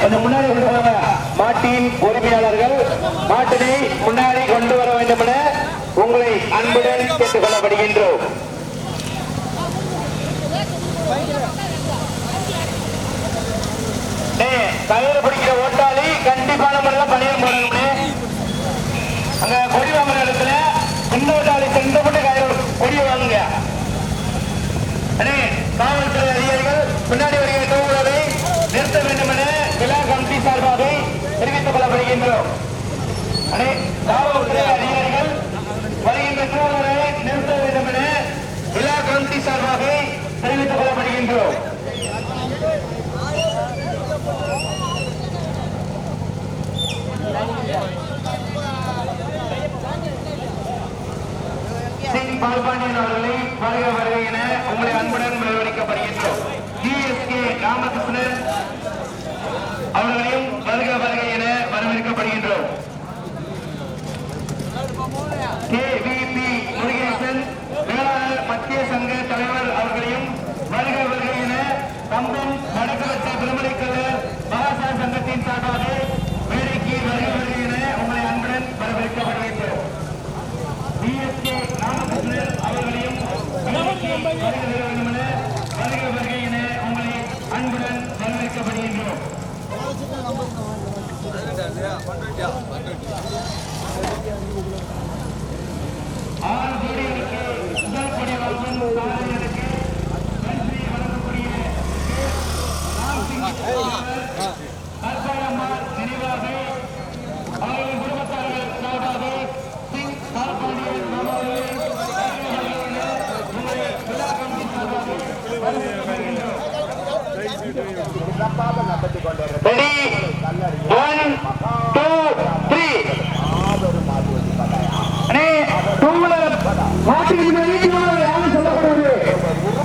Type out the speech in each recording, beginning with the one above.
கொஞ்சம் முன்னாடி கொண்டு வாங்க. மாட்டின் உரிமையாளர்கள் மாட்டினை முன்னாடி கொண்டு வர வேண்டும் என உங்களை அன்புடன் கேட்டுக் கொள்ளப்படுகின்றோம். கயிறு பிடிக்கிற ஓட்டாளி கண்டிப்பான முறையில் பணியம் போடணும். அங்க கொடி வாங்குற இடத்துல இன்னொரு சென்று கொண்டு கயிறு கொடி வாங்குங்க. காவல்துறை அதிகாரிகள் முன்னாடி வருகிற தூங்குவதை நிறுத்த வேண்டும் என விழா கமிட்டி சார்பாக தெரிவித்துக் கொள்ளப்படுகின்றோம். காவல்துறை அதிகாரிகள் வருகின்ற தூங்குவதை நிறுத்த வேண்டும் என விழா கமிட்டி சார்பாக தெரிவித்துக் கொள்ளப்படுகின்றோம். பால்பாண்டியன் அவர்களை வருக வருகை என உங்களை அன்புடன் வரவேற்கப்படுகின்றோம். ஜிஎஸ்கே ராமகிருஷ்ணன் அவர்களையும் வருக வருகை என வரவேற்கப்படுகின்றோம். கேவிபி முருகேசன் வேளாளர் மத்திய சங்க தலைவர் அவர்களையும் வருக வருகை என கம்பம் வடக்கு வட்ட திருமலைக்கல்லர் மகாசா சங்கத்தின் சார்பாக வேலைக்கு வருக வருகை என உங்களை அன்புடன் வரவேற்கப்படுகின்றோம். ஜிஎஸ்கே ராமகிருஷ்ணன் அவர்களையும் வருக வருகை என உங்களை அன்புடன் வரவேற்கப்படுகின்றோம். ஆறு ஜோடிகளுக்கு முதல் கொடி வாங்கும் சாரதிகளுக்கு நன்றி வழங்கக்கூடிய கற்பகம்மாள் நினைவாக அவர்களின் குடும்பத்தார்கள் சார்பாக சிங் பால்பாண்டியன்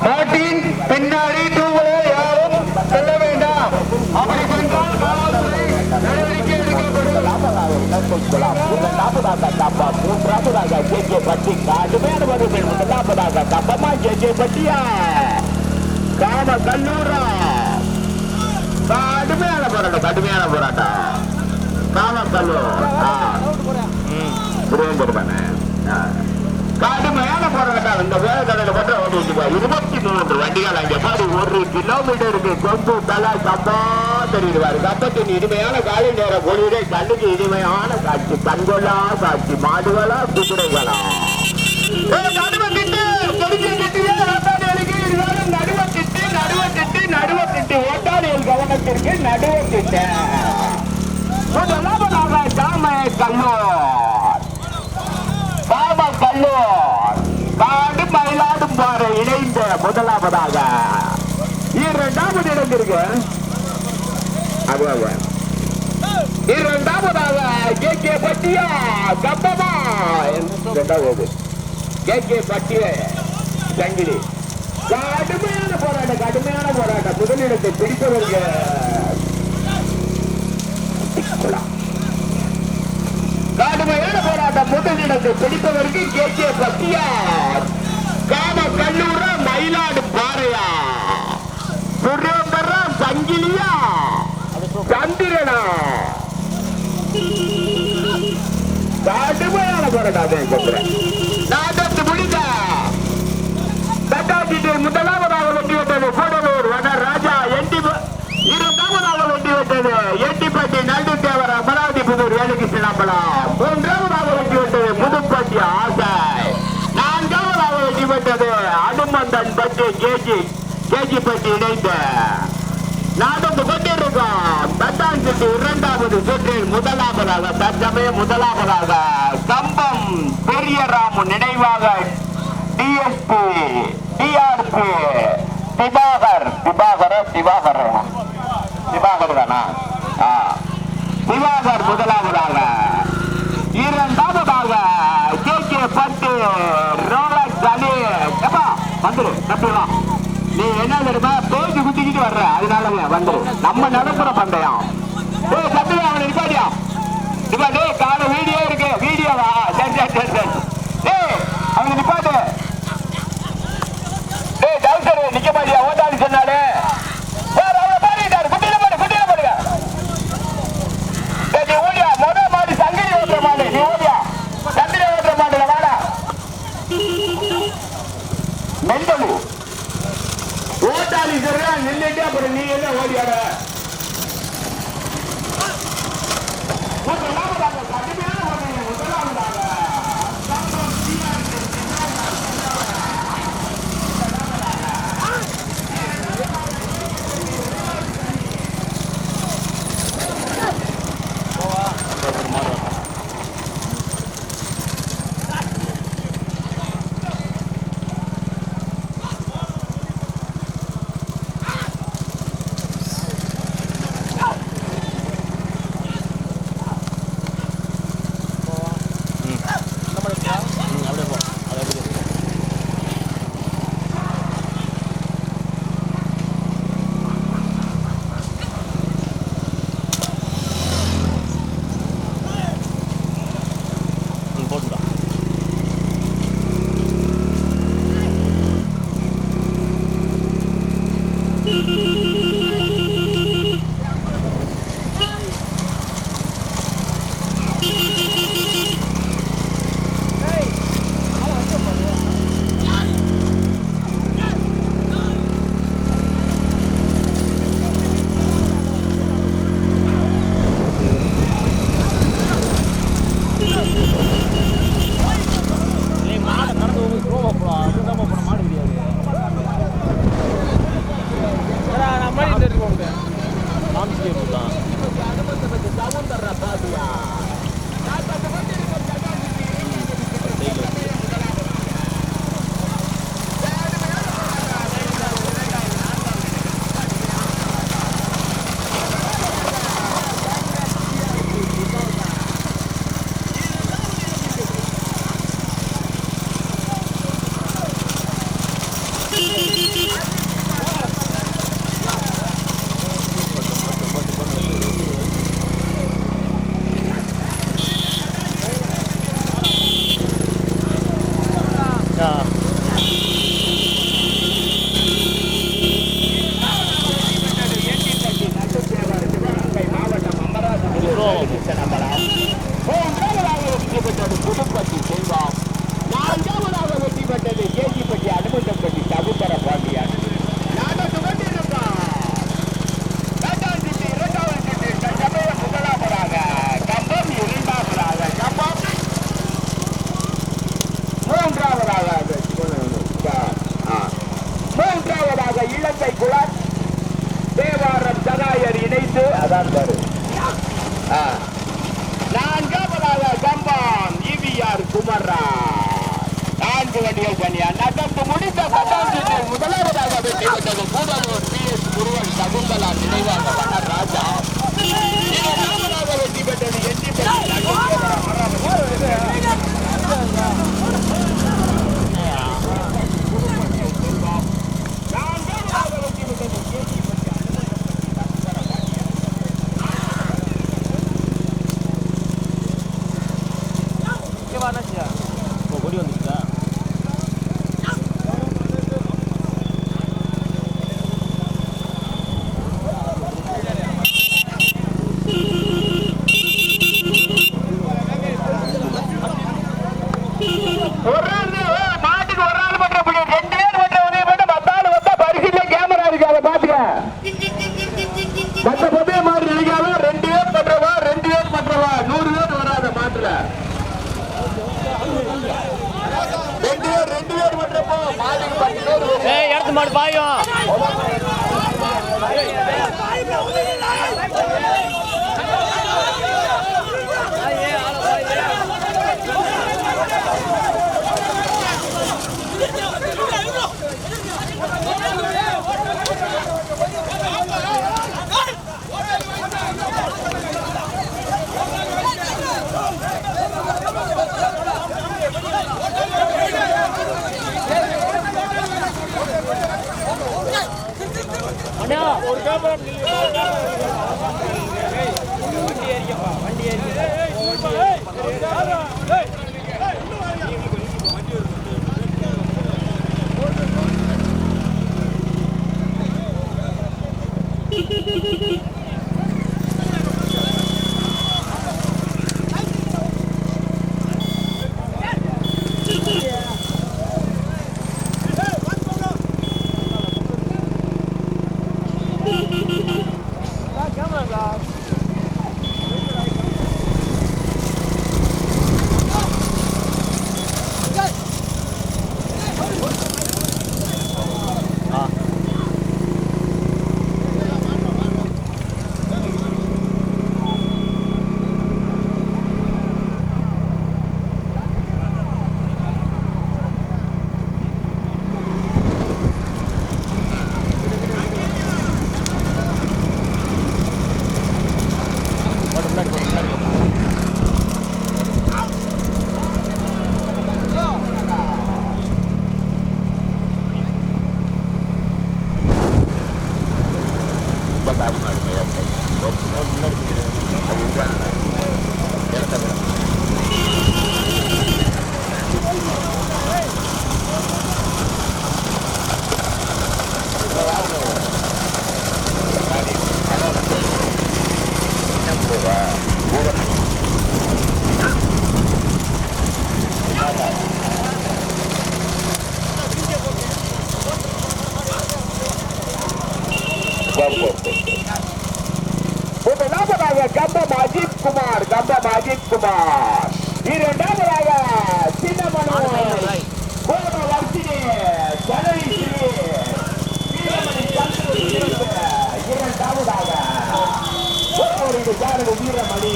மாட்டின் பின்னாடி தூவலர் யாரும் செல்ல வேண்டாம். அப்படி சென்றால் காவல்துறை நடவடிக்கை கடுமையான போராட்டம் கடுமையான போராட்டம். இந்த வேலைக்கடையில் மட்டும் 23 வண்டிகள் அங்கே பாடி 1 கிலோமீட்டருக்கு கொண்டு தலா கப்பா தெரியுவாரு. கப்பத்தின் இனிமையான காலை நேர பொழுதை கண்ணுக்கு இனிமையான காட்சி, கண்கொள்ளா காட்சி, மாடுகளா குதிரைகளா நடுவத்திட்டு ஓட்டாளிகள் கவனத்திற்கு நடுவத்திட்ட கல்லூர் காடு மயிலாடும் பாறை இணைந்த முதலாவதாக 2வது இடத்திற்கு இரண்டாவதாக கே பட்டியா கப்பமா 2வது கே பட்டிய சங்கிலி. கடுமையான போராட்டம் முதலிடத்தை பிடிப்பவர்கள் கடுமையான போராட்டம் முதலிடத்தை பிடிப்பவருக்கு கே பட்டியா காம கல்லூரா மயிலாடு பாறையா சுரேந்தரா சங்கிலியா சந்திரனா. கடுமையான போராட்டம் நாட்டத்து முடிந்த முதலாவதாக வெட்டி விட்டது கூடலூர் வனராஜா. 2வது வெட்டி விட்டது எட்டிப்பட்டி நண்டு தேவர அமராவதி புதூர் வேலுகிருஷ்ணம்பலம். 3வது வெட்டி விட்டது முதுப்பட்டி ஆசை. 4வது வெட்டி விட்டது அனுமந்தன் பட்டி கேஜி பட்டி இணைந்த நடந்து கொண்டிருக்கோம். தட்டான் சுற்று 2வது சுற்றில் முதலாவதாக கம்பம் பெரியராமு நினைவாக டிஎஸ்பி டிஆர்பி திவாகர் தானா திவாகர் முதலாவதாக. 2வது கே பட்டு ரோலக்ஸ் அலி. வந்துரு தப்பிடலாம். நீ என்ன தெரியுமா பேச்சு குத்திக்கிட்டு வர்ற, அதனால வந்துரு. நம்ம நடுப்புற பந்தயம் சத்தியா அவனை நிப்பாடியா கால வீடியோ இருக்கு. வீடியோவா? சரி அவங்க நிப்பாட்டு. நிக்க மாட்டியா? ஓட்டாளி சொன்ன முதலாளி சொல்றான் நின்றுட்டு அப்புறம் நீ என்ன ஓடி வர கடுமையான முதலாவதாக முதலாவதாக வெற்றி பெற்றது கூடலூர் PS முருகன் சகுந்தலா நினைவாக ராஜா. வெற்றி பெற்றது மாடு பாயும் ஒரு கேமரா வண்டி ஏறிக்கப்பா வண்டி முதலாவதாக கம்பம் அஜித் குமார் இரண்டாவதாக சின்னமனூர் கோபவர்த்தினி ஜனனி வீரமணி இரண்டாவதாக வீரமணி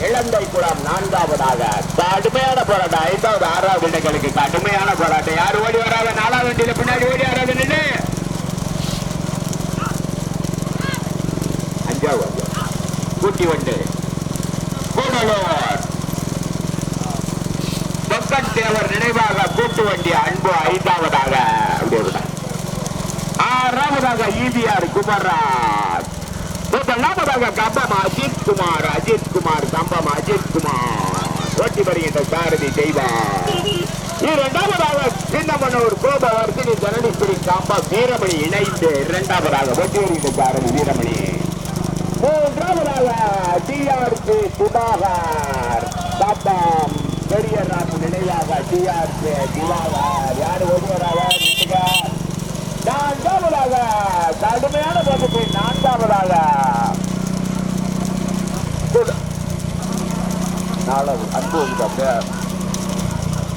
இளந்தைக்குளம் நான்காவதாக கடுமையான போராட்டம். ஐந்தாவது ஆறாவது இடங்களுக்கு கடுமையான போராட்டம். யாரு ஓடி வராத நாலாவது வண்டியில பின்னாடி ஓடி வராது நின்று அஞ்சாவது கூட்டி வண்டு கூடலூர் பொக்கன் தேவர் நினைவாக கூட்டு வண்டி அன்பு ஐந்தாவதாக. ஆறாவதாக ஈபிஆர் குமராஜ். முதலாவதாக கம்பம் அஜித் குமார் கம்பம் அஜித் குமார் ஓட்டி வருகின்ற சாரதி செய்வார். இரண்டாவதாக சின்னமனூர் கோபவர்த்தினி ஜனனீஸ்வரி கம்பம் வீரமணி இணைந்து இரண்டாவதாக ஓட்டி வருகின்ற சாரதி வீரமணி. மூன்றாவதாக டிஆர்பி சுதாகர் கம்பம் பெரியராம நினைவாக டிஆர்பி சுதாகர் யாரு ஒருவராக. நான்காவதாக கடுமையான வகுப்பு. நான்காவதாக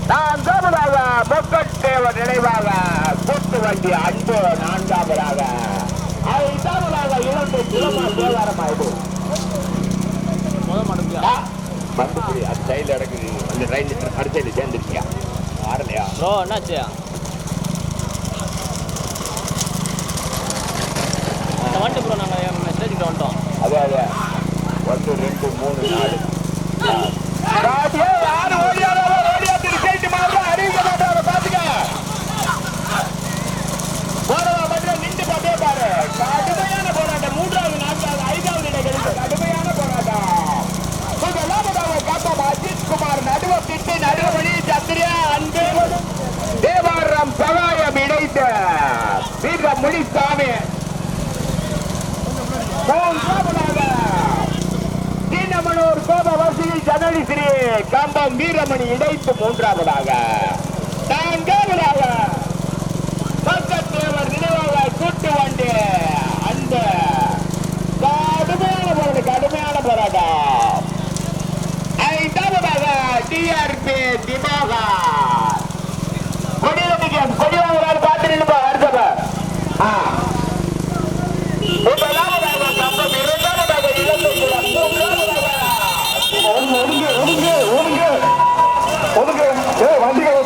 நான்காவதாக பொக்கட்டேவர் நினைவாக கூட்டு வண்டி அன்பு. நான்காவதாக ஐந்தாவதாக இலங்கை சுலமா தேவாரமாயிடு அந்த சைடில் நடக்குது. அந்த ரயில் அடுத்த சேர்ந்துருக்கியா ஆறலையா என்னாச்சு வந்துட்டு ப்ரோ நாங்கள் மெசேஜ்கிட்ட வந்துட்டோம். அதே 1 2 3 4 யாரு ஓடியாரோ சைட்டு மாதிரி அறிவிக்க மாட்டாங்க. பாத்துக்க போறவா மட்டும் நின்று பார்த்தே பாரு. கடுமையான போராட்டம். மூன்றாவது நான்காவது ஐந்தாவது இடங்களுக்கு கடுமையான போராட்டம். கம்பம் அஜித் குமார் நடுவ திட்டு நடுவமணி சந்திரியா அன்பு தேவாரம் சகாயம் இணைத்த வீர முனிசாமி. சின்னமனூர் கோபவர்த்தினி ஜனனீஸ்வரி கம்பம் வீரமணி இணைத்து மூன்றாவதாக. நான்காவதாக பக்கத்தேவர் நினைவாக கூட்டு வண்டி அந்த கடுமையான போராட்டம். ஐந்தாவதாக டிஆர்பி திமாகர் கொடிவாங்க பார்த்து நின்று வருஷம். முதலாவதாக கம்பம் இரண்டாவதாக இலங்கைக்குளம் மூன்றாவதாக ஒதுங்க வண்டிகளை